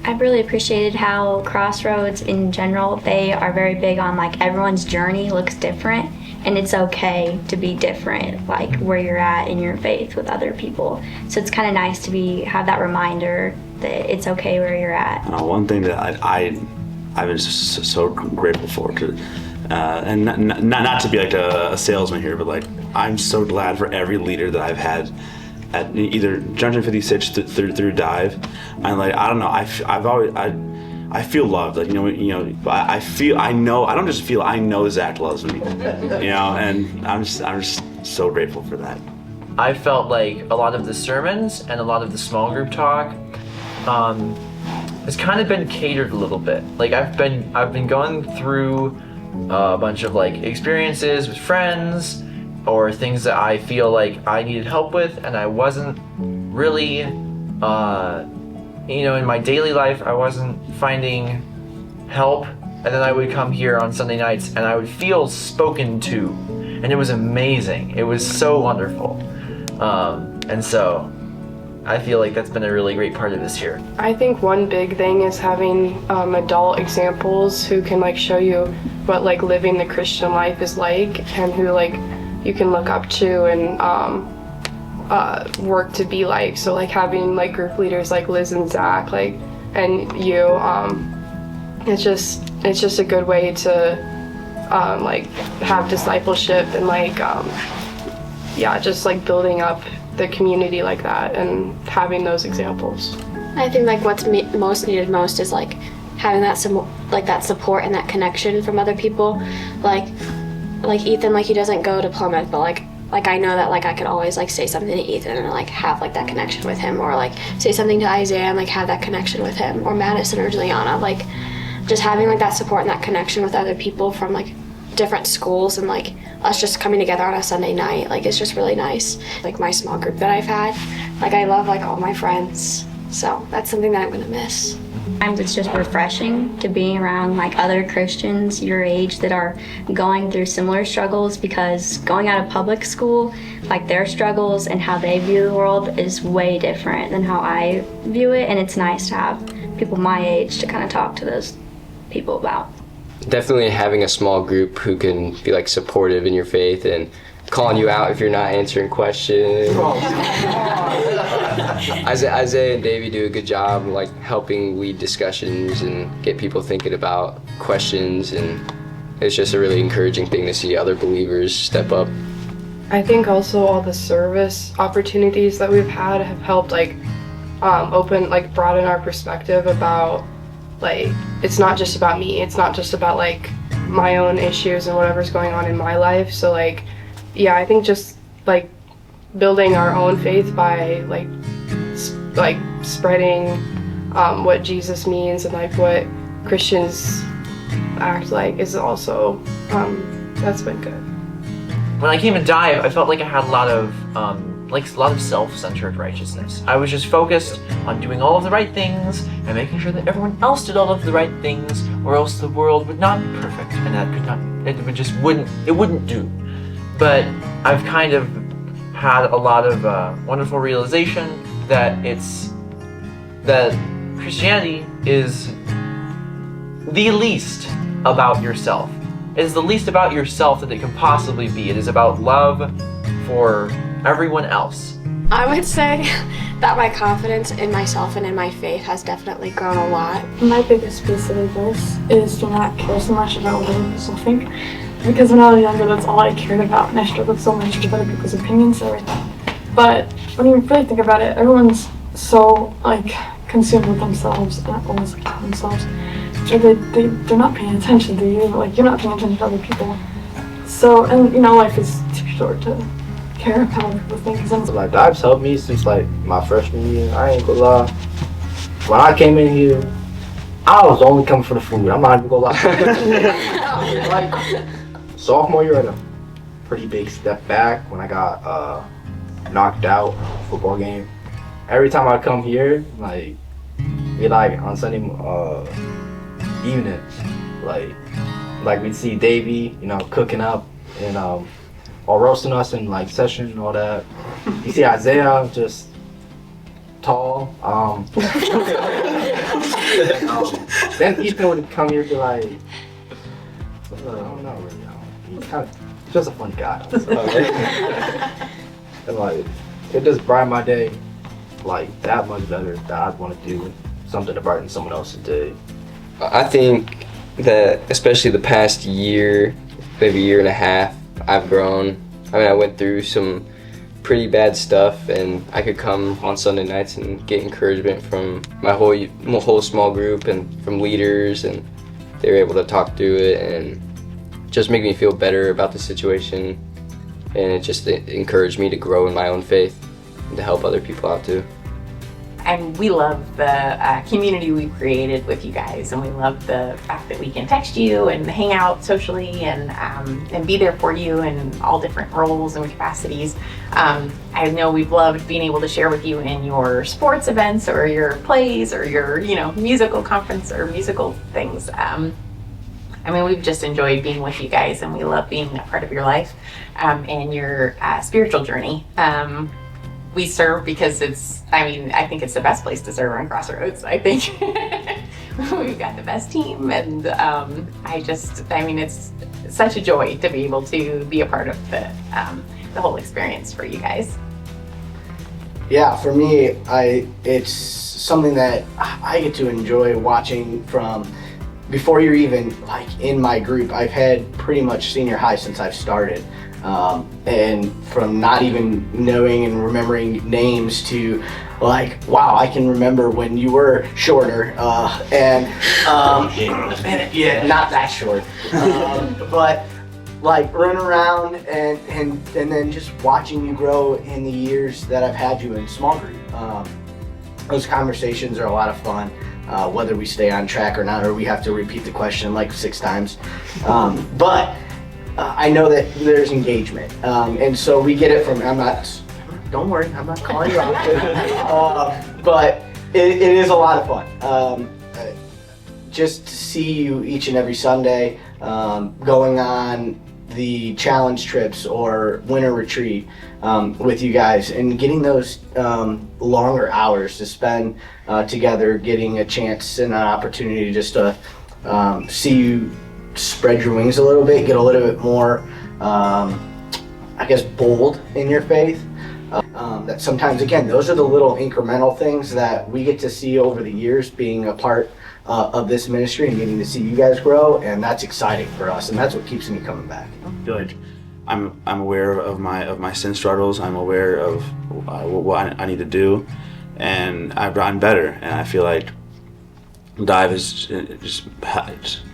I've really appreciated how Crossroads in general, they are very big on like everyone's journey looks different and it's okay to be different, like where you're at in your faith with other people. So it's kind of nice to have that reminder that it's okay where you're at. One thing that I've been so grateful for to, and not to be like a salesman here, but like I'm so glad for every leader that I've had at either Junction 56 through Dive. And like I don't know, I feel loved. Like I don't just feel, I know Zach loves me. And I'm just so grateful for that. I felt like a lot of the sermons and a lot of the small group talk has kind of been catered a little bit. Like I've been going through a bunch of like experiences with friends or things that I feel like I needed help with, and I wasn't really, in my daily life, I wasn't finding help. And then I would come here on Sunday nights and I would feel spoken to, and it was amazing. It was so wonderful. And so I feel like that's been a really great part of this year. I think one big thing is having adult examples who can like show you what like living the Christian life is like, and who like you can look up to and work to be like. So like having like group leaders like Liz and Zach, like, and you, it's just a good way to like have discipleship and like just like building up the community like that and having those examples. I think like what's most needed most is like having that support and that connection from other people. Like Ethan, like he doesn't go to Plymouth, but like I know that like I could always like say something to Ethan and like have like that connection with him, or like say something to Isaiah and like have that connection with him, or Madison or Juliana. Like just having like that support and that connection with other people from like different schools, and like us just coming together on a Sunday night, like it's just really nice. Like my small group that I've had, like I love like all my friends, so that's something that I'm gonna miss. It's just refreshing to be around like other Christians your age that are going through similar struggles, because going out of public school, like their struggles and how they view the world is way different than how I view it, and it's nice to have people my age to kind of talk to those people about. Definitely having a small group who can be like supportive in your faith and calling you out if you're not answering questions. Isaiah and Davey do a good job like helping lead discussions and get people thinking about questions, and it's just a really encouraging thing to see other believers step up. I think also all the service opportunities that we've had have helped like broaden our perspective about like it's not just about me, it's not just about like my own issues and whatever's going on in my life. So like I think just like building our own faith by like spreading what Jesus means and like what Christians act like is also that's been good. When I came to Dive, I felt like I had a lot of self-centered righteousness. I was just focused on doing all of the right things and making sure that everyone else did all of the right things, or else the world would not be perfect, and it wouldn't do. But I've kind of had a lot of wonderful realization that Christianity is the least about yourself. It is the least about yourself that it can possibly be. It is about love for everyone else. I would say that my confidence in myself and in my faith has definitely grown a lot. My biggest piece of advice is to not care so much about what other people think. Because when I was younger, that's all I cared about, and I struggled so much with other people's opinions and everything. But when you really think about it, everyone's so like consumed with themselves, and not always like themselves. So they're not paying attention to you, like you're not paying attention to other people. So, and life is too short to care about how people think. Like Dive's helped me since like my freshman year. I ain't gonna lie. When I came in here, I was only coming for the food. I'm not even gonna lie. Like, sophomore year, I had a pretty big step back when I got knocked out football game. Every time I come here, like on Sunday evenings, like we'd see Davey, cooking up and or roasting us in like session and all that. You see Isaiah just tall. Then Ethan would come here and be like, I don't know, really. He's kind of just a fun guy. And like, it just brightened my day like that much better that I'd want to do something to brighten someone else's day. I think that especially the past year, maybe year and a half, I've grown. I mean, I went through some pretty bad stuff, and I could come on Sunday nights and get encouragement from my whole small group and from leaders, and they were able to talk through it and just make me feel better about the situation, and it just encouraged me to grow in my own faith and to help other people out too. And we love the community we've created with you guys, and we love the fact that we can text you and hang out socially and be there for you in all different roles and capacities. I know we've loved being able to share with you in your sports events or your plays or your musical conference or musical things. I mean, we've just enjoyed being with you guys, and we love being a part of your life and your spiritual journey. We serve because I think it's the best place to serve on Crossroads. I think we've got the best team, and it's such a joy to be able to be a part of the whole experience for you guys. Yeah, for me, it's something that I get to enjoy watching from before you're even like in my group. I've had pretty much senior high since I've started. And from not even knowing and remembering names to like, wow, I can remember when you were shorter, yeah, not that short, but like running around and then just watching you grow in the years that I've had you in small group. Those conversations are a lot of fun, whether we stay on track or not, or we have to repeat the question like 6 times, but I know that there's engagement, and so we get it from, don't worry, I'm not calling you out, but it is a lot of fun. Just to see you each and every Sunday, going on the challenge trips or winter retreat with you guys, and getting those longer hours to spend together, getting a chance and an opportunity just to see you spread your wings a little bit, get a little bit more, bold in your faith. That sometimes, again, those are the little incremental things that we get to see over the years being a part of this ministry and getting to see you guys grow, and that's exciting for us, and that's what keeps me coming back. I feel like I'm aware of my sin struggles. I'm aware of what I need to do, and I've gotten better, and I feel like Dive has just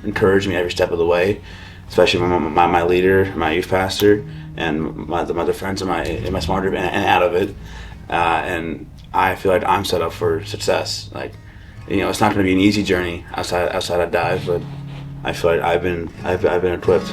encouraged me every step of the way, especially my leader, my youth pastor, and my other friends in my small group and out of it. And I feel like I'm set up for success. Like, it's not going to be an easy journey outside of Dive, but I feel like I've been equipped